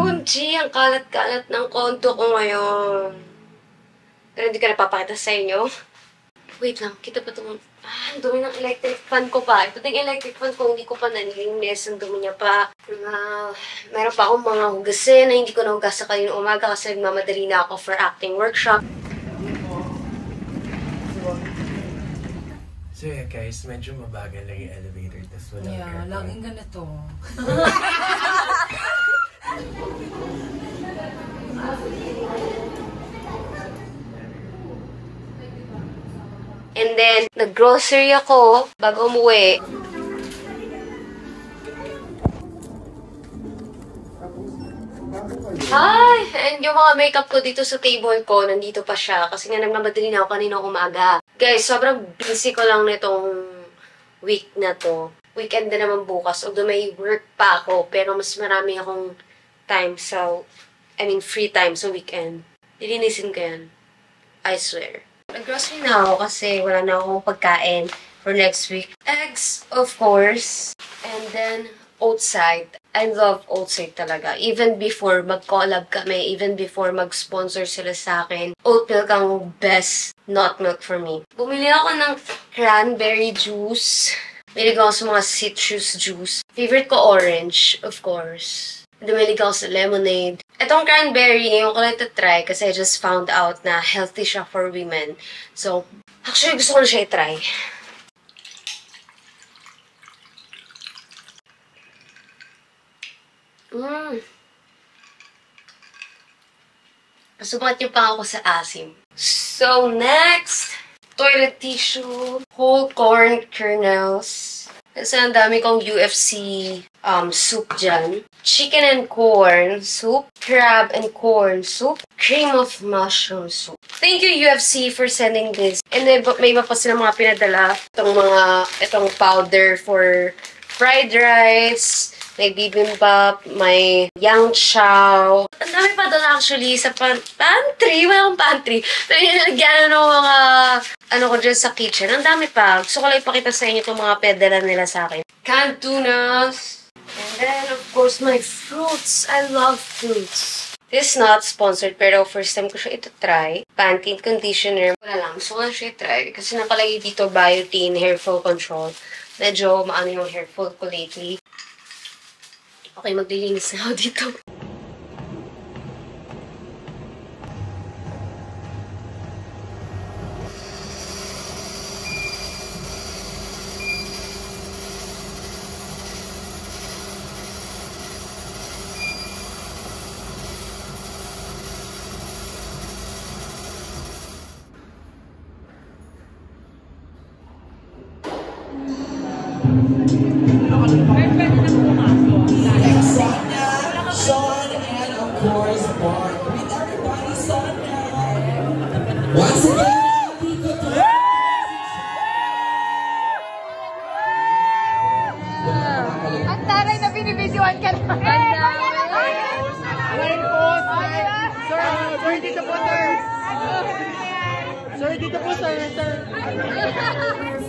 OMG, ang kalat-kalat ng konto ko ngayon. Pero hindi ko napapakita sa inyo. Wait lang, kita pa itong... ang dumi ng electric fan ko pa. Ito yung electric fan ko, hindi ko pa nanilinis. Ang dumi niya pa. Meron pa akong mga hugasin na hindi ko nahugas sa kaninang umaga kasi nagmamadali na ako for acting workshop. So yeah guys, medyo mabagal lang yung elevator. Tapos walang aircon. Laging ganito. And then, nag-grocery ako bago umuwi. Hi! And yung mga makeup ko dito sa table ko, nandito pa siya. Kasi nga nagmamadali na ako kanina umaga. Guys, sobrang busy ko lang nitong week na to. Weekend na naman bukas. Although may work pa ako, pero mas marami akong time sa... free time sa weekend. Lilinisin ko yan. I swear. Nag-grocery na ako kasi wala na akong pagkain for next week. Eggs, of course. And then, Oatside. I love Oatside talaga. Even before mag-collab kami, even before mag-sponsor sila sa akin, oat milk ang best nut milk for me. Bumili ako ng cranberry juice. Mahilig ako sa mga citrus juice. Favorite ko orange, of course. Dumilig ako sa lemonade. Itong cranberry, ngayon ko lang ito try kasi I just found out na healthy siya for women. So, actually gusto ko na siya i-try. Pasubat niyo pa ako sa asim. So, next, toilet tissue, whole corn kernels. Kasi ang dami kong UFC soup dyan. Chicken and corn soup, crab and corn soup, cream of mushroom soup. Thank you UFC for sending this. And may iba pa sila mga pinadala. Itong powder for fried rice, may bibimbap, may yang chow. Ang dami pa doon actually sa pantry. Wala akong pantry. Nilagyan ng mga ko dyan sa kitchen. Ang dami pa. Gusto ko lang ipakita sa inyo itong mga pedala nila sa akin. Canned tunas. And then, of course, my fruits. I love fruits. This is not sponsored, pero first time ko siya ito try. Pantene conditioner. Wala lang. Gusto ko lang siya try. Kasi nakalagay dito biotin, hair fall control. Medyo maano yung hair fall ko lately. Okay, maglilinis na ako dito. Sean, and of course, Mark. With everybody, Sonia. Once again, ang taray na binibidyoan ka na. Sir, dito po, sir. Sir, dito po, sir.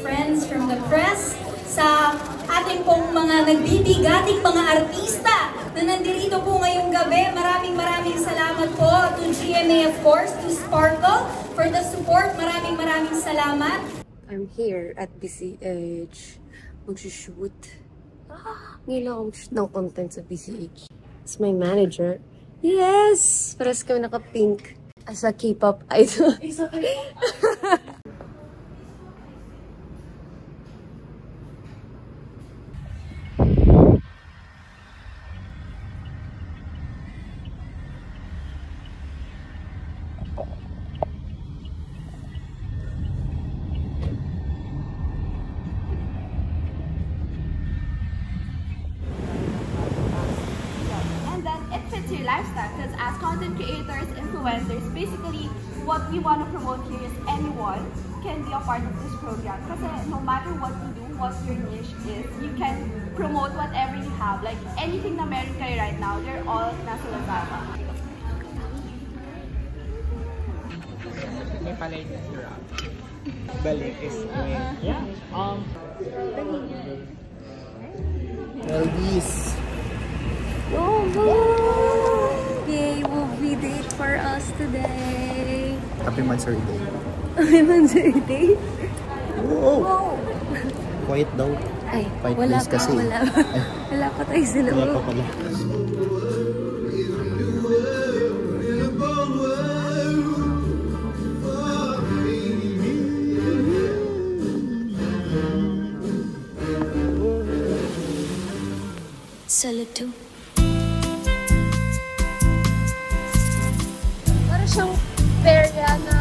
Friends from the press, sa ating pong mga nagbibigating mga artista na nandirito po ngayong gabi. Maraming salamat po to GMA, of course, to Sparkle for the support. Maraming salamat. I'm here at BCH. Mag-shoot. Ngayon lang akong shoot ng content sa BCH. It's my manager. Yes! Paras kami naka-pink. As a K-pop idol. Lifestyle, because as content creators, influencers, basically what we want to promote here is anyone can be a part of this program. Kasi no matter what you do, what your niche is, you can promote whatever you have. Like anything na meron kayo right now, they're all nasa Lazada. May palay na si Rob. Balik is yeah. Elvis. Oh, today. Happy Mansari Day. Happy Mansari Day? Wow! Wow! Quiet daw. Ay, Quiet wala place pa, kasi. wala pa. Wala pa tayo sa loob. Wala pa pala. Salito. Para siyang perya na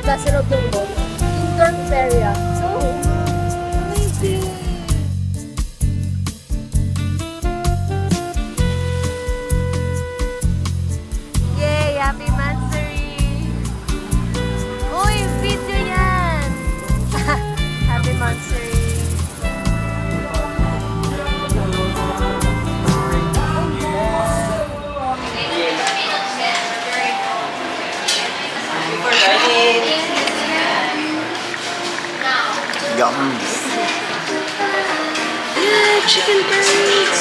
nasa loob ng boat. Indoor perya. So, amazing! Yay! Happy Mansari! Uy! Video yan! Happy Mansari! Yum! Yeah! Chicken curries!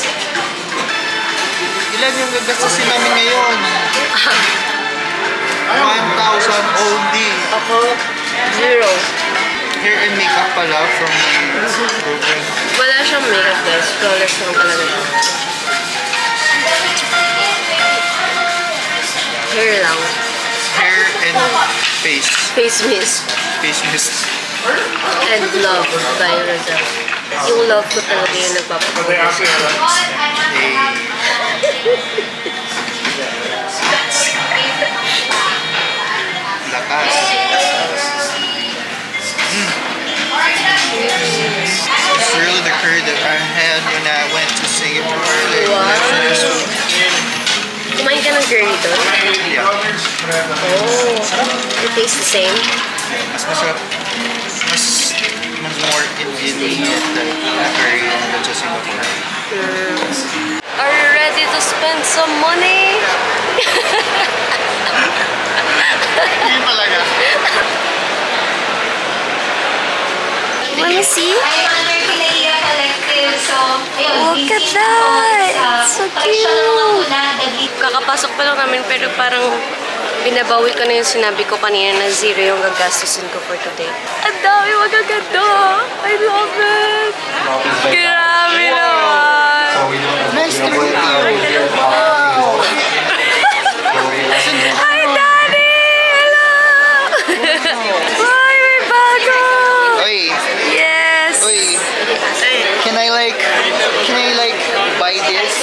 Ilan yung gagastasin namin ngayon? 1,000 only. Ako, 0. Hair and makeup pala from program. Wala siyang makeup guys. Flawless lang talaga siya. Hair lang. Hair and face. Face mist. Face mist. And love by Roselle. Yung love ko talaga yung nagpapagawa. Lakas. It's really the curry that I had when I went to Singapore. Like, Wow. Kumain ka ng curry doon? Yeah. Oh. It tastes the same? Mas masarap. Mas more Indian than curry than sa Singapore. Are you ready to spend some money? Hindi talaga. Wanna see? I'm under Pilea Collective, so ayun, Look at that! So cute! Kakapasok pa lang namin pero parang binabawi ko na yung sinabi ko kanina na 0 yung gagastusin ko for today. Ang dami magaganda! I love it! Grabe naman! Nice to meet you. Wow. Hi, Daddy! Hello! Ay, may bago! Oy, Yes! oy. Can I buy this?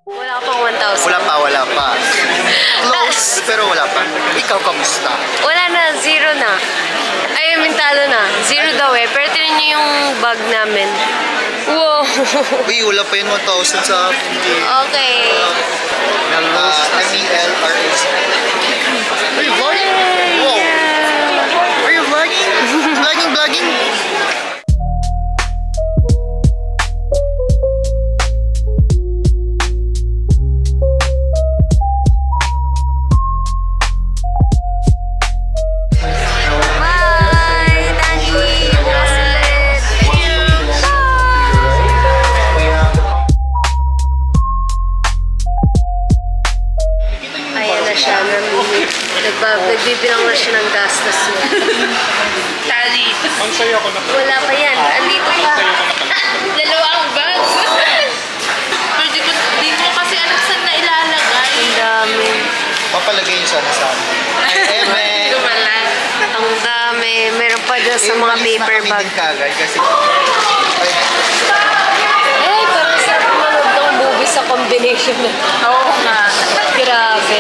Wala pang 1,000. Wala pa. Close, pero wala pa. Ikaw, kamusta? Wala na, 0 na. Ay, mentalo na. 0 daw eh. Pero tinan niyo yung bag namin. Wow! Uy, wala pa yun 1,000 sa akin. Okay. M-E-L-R-S. Are you vlogging? Wow. Are you vlogging? Vlogging? Bye, Daddy! Bracelet! Ayan na siya, namili. Nagbibilang na siya ng gastos niya. Tali. Wala pa yan. Andito pa. Dalawang bags. Hindi mo kasi alam saan na ilalagay. Ang dami. Papalagay yun sana sa akin. Ang dami. Meron pa dyan sa mga paper bag. Kasi, Ay, parang sarap manood ng movie sa combination na. Oo nga. Grabe.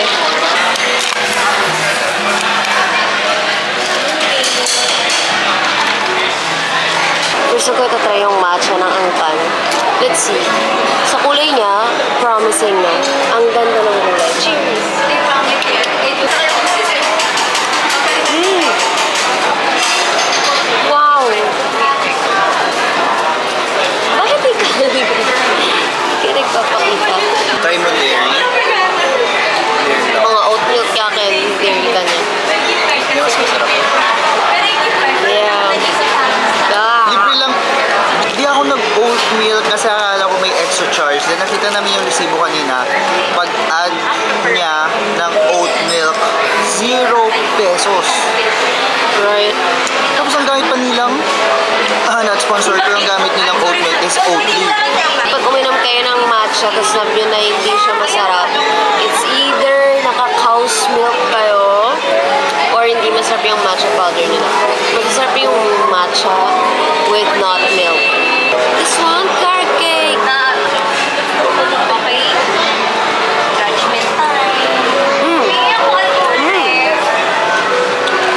Gusto ko itatry yung matcha ng Angkan. Let's see. Sa kulay niya, promising na. Ang ganda ng kulay. Cheers! lang namin yung resibo kanina. Pag-add niya ng oat milk, 0 pesos. Right? Tapos ang gamit pa nilang, not sponsor, pero ang gamit nilang oat milk is Oatly. Pag uminom kayo ng matcha, tapos sabi nyo na hindi siya masarap, it's either naka-cow's milk kayo, or hindi masarap yung matcha powder nila. Masarap yung matcha with not milk. This one, carrot cake! Okay. Judgment time.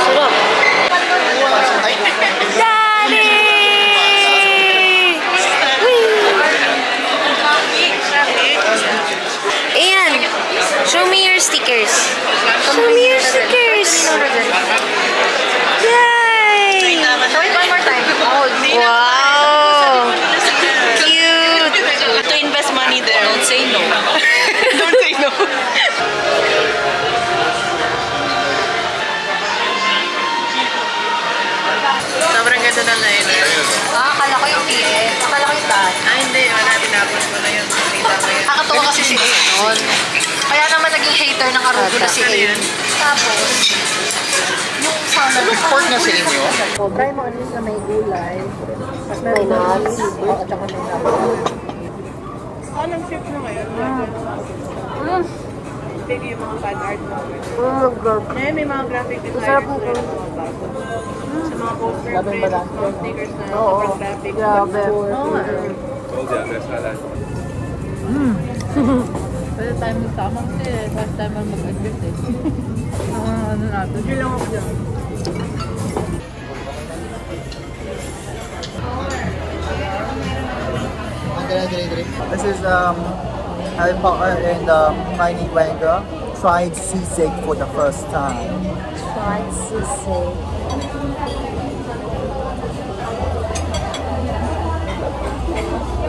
Sarap. Daddy! Ayan. Show me your stickers. Show me your stickers. Yay! Show it one more time. Wow! Cute! To invest money there. Don't say no. Don't say no. Sobrang ganda ng liner. Akala ko yung PS. Akala ko yung taas. Hindi. Wala, tinapon ko na yun. Nakita ko yun. Nakakatawa kasi si A noon. Kaya naman naging hater ng arugula si A. Tapos, yung sana Report na sa inyo. Try mo at least na may gulay. Mas May nuts. at saka may nuts. Anong shift na ngayon? Big yung mga fan art mo. Oh my God. Ngayon may mga graphic Masarap designers po. na bago. Sa mga poster Labing prints, balance mga stickers na Oo. sobrang graphic. Grabe. Pwede tayo magtama kasi last time ang mag-adjust eh. Ano natin? Hindi lang ako dyan. This is Harry Potter and Hermione Granger tried seasick for the first time. Tried seasick.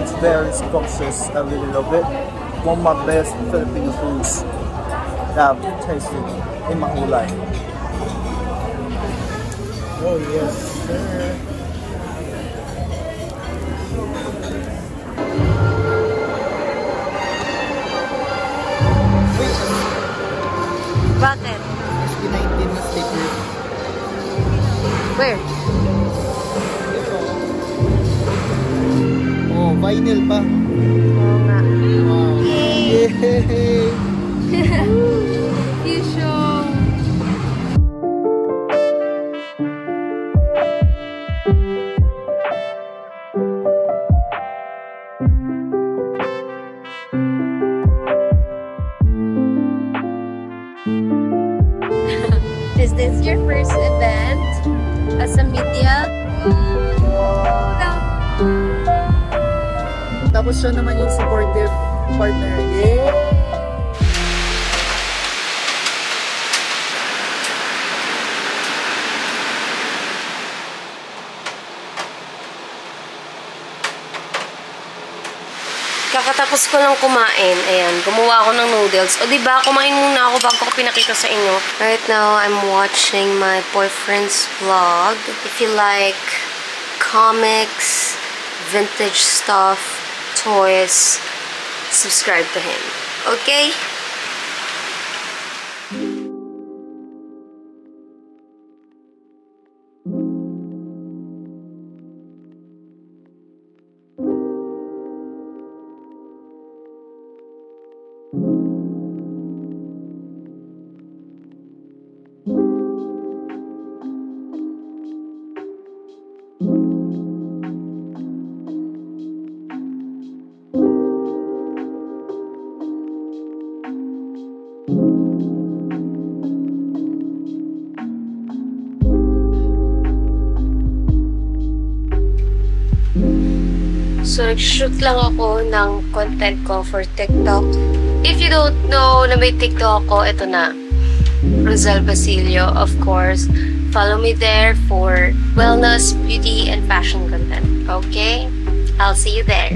It's very scrumptious. I really love it. One of my best Filipino foods that I've tasted in my whole life. Oh yes, sir. Bakit? SB19 na sticker. Where? Oh, vinyl pa. Oo nga. Wow. Yay! You show. Is this your first event as a media? Tapos siya naman yung supportive partner. Yay! Kakatapos ko lang kumain. Ayan, gumawa ako ng noodles. O diba, kumain muna ako bago ko pinakita sa inyo. Right now, I'm watching my boyfriend's vlog. If you like comics, vintage stuff, toys, subscribe to him. Okay? So, nag-shoot lang ako ng content ko for TikTok. If you don't know na may TikTok ako, ito na. Rosel Basilio, of course. Follow me there for wellness, beauty, and fashion content. Okay? I'll see you there.